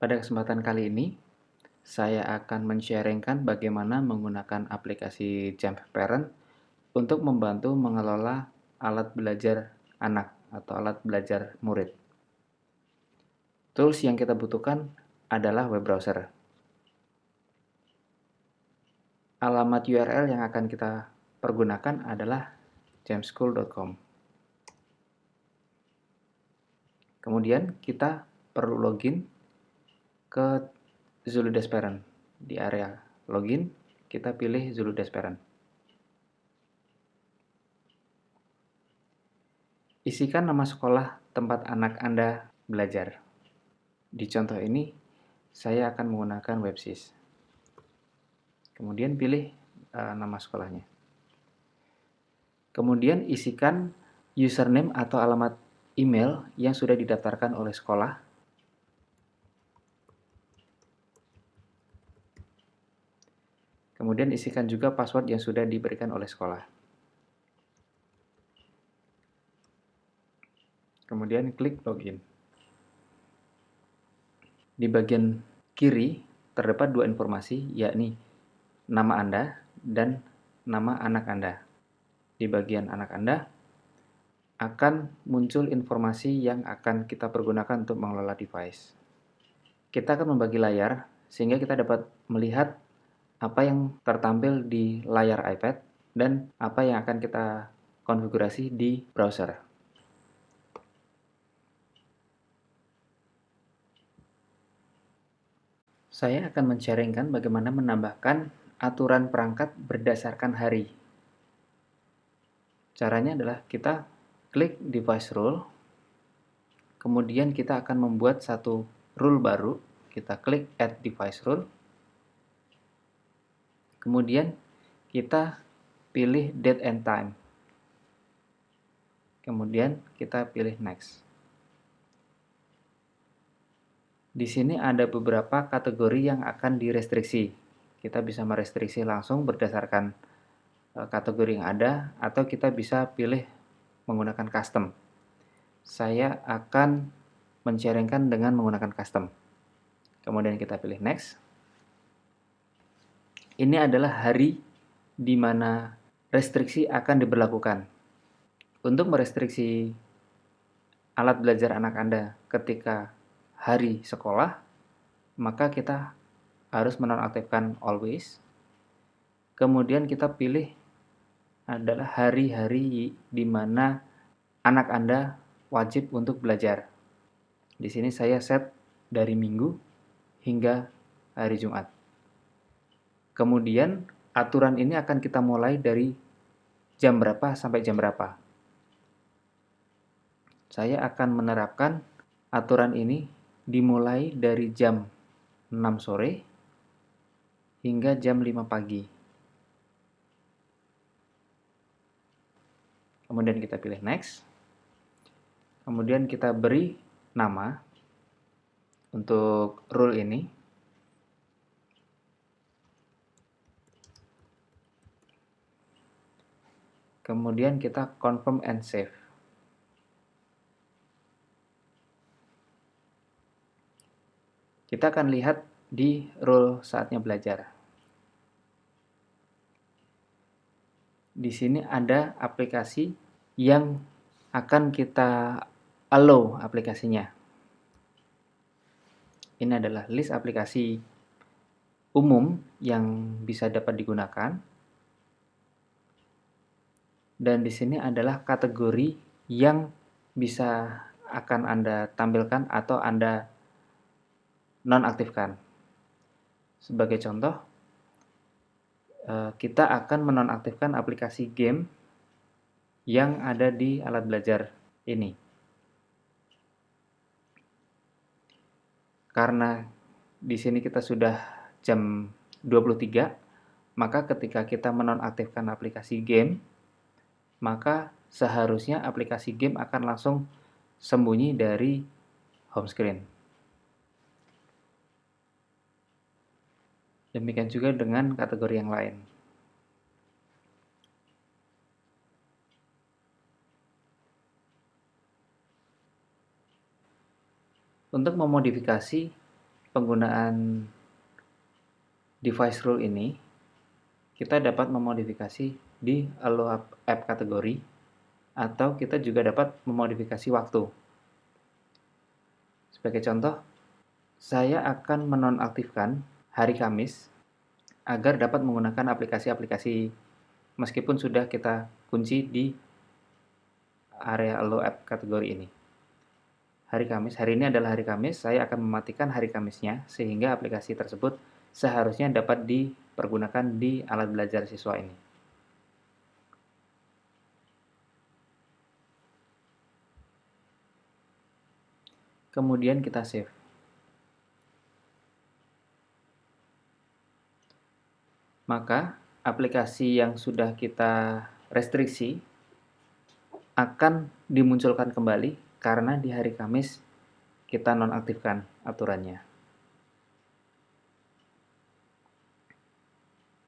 Pada kesempatan kali ini, saya akan men-sharing-kan bagaimana menggunakan aplikasi Jamf Parent untuk membantu mengelola alat belajar anak atau alat belajar murid. Tools yang kita butuhkan adalah web browser. Alamat URL yang akan kita pergunakan adalah jamschool.com. Kemudian kita perlu login ke Zuludesk Parent. Di area login, kita pilih Zuludesk Parent. Isikan nama sekolah tempat anak Anda belajar. Di contoh ini, saya akan menggunakan Websis. Kemudian pilih nama sekolahnya. Kemudian isikan username atau alamat email yang sudah didaftarkan oleh sekolah. Kemudian isikan juga password yang sudah diberikan oleh sekolah. Kemudian klik login. Di bagian kiri terdapat dua informasi, yakni nama Anda dan nama anak Anda. Di bagian anak Anda akan muncul informasi yang akan kita pergunakan untuk mengelola device. Kita akan membagi layar sehingga kita dapat melihat apa yang tertampil di layar iPad dan apa yang akan kita konfigurasi di browser. Saya akan men-sharingkan bagaimana menambahkan aturan perangkat berdasarkan hari. Caranya adalah kita klik device rule, kemudian kita akan membuat satu rule baru, kita klik add device rule, kemudian kita pilih date and time, kemudian kita pilih next. Di sini ada beberapa kategori yang akan direstriksi. Kita bisa merestriksi langsung berdasarkan kategori yang ada, atau kita bisa pilih menggunakan custom. Saya akan men-sharingkan dengan menggunakan custom. Kemudian kita pilih next. Ini adalah hari di mana restriksi akan diberlakukan. Untuk merestriksi alat belajar anak Anda ketika hari sekolah, maka kita harus menonaktifkan always. Kemudian kita pilih adalah hari-hari di mana anak Anda wajib untuk belajar. Di sini saya set dari Minggu hingga hari Jumat. Kemudian aturan ini akan kita mulai dari jam berapa sampai jam berapa. Saya akan menerapkan aturan ini dimulai dari jam 6 sore hingga jam 5 pagi. Kemudian kita pilih next. Kemudian kita beri nama untuk rule ini. Kemudian kita confirm and save. Kita akan lihat di rule saatnya belajar. Di sini ada aplikasi yang akan kita allow aplikasinya. Ini adalah list aplikasi umum yang bisa dapat digunakan. Dan di sini adalah kategori yang bisa akan Anda tampilkan atau Anda nonaktifkan. Sebagai contoh, kita akan menonaktifkan aplikasi game yang ada di alat belajar ini. Karena di sini kita sudah jam 23, maka ketika kita menonaktifkan aplikasi game, maka seharusnya aplikasi game akan langsung sembunyi dari home screen. Demikian juga dengan kategori yang lain. Untuk memodifikasi penggunaan device rule ini, kita dapat memodifikasi di allow app kategori, atau kita juga dapat memodifikasi waktu. Sebagai contoh, saya akan menonaktifkan hari Kamis agar dapat menggunakan aplikasi-aplikasi meskipun sudah kita kunci di area allow app kategori ini. Hari Kamis, hari ini adalah hari Kamis, saya akan mematikan hari Kamisnya sehingga aplikasi tersebut seharusnya dapat dipergunakan di alat belajar siswa ini. Kemudian kita save. Maka aplikasi yang sudah kita restriksi akan dimunculkan kembali karena di hari Kamis kita nonaktifkan aturannya.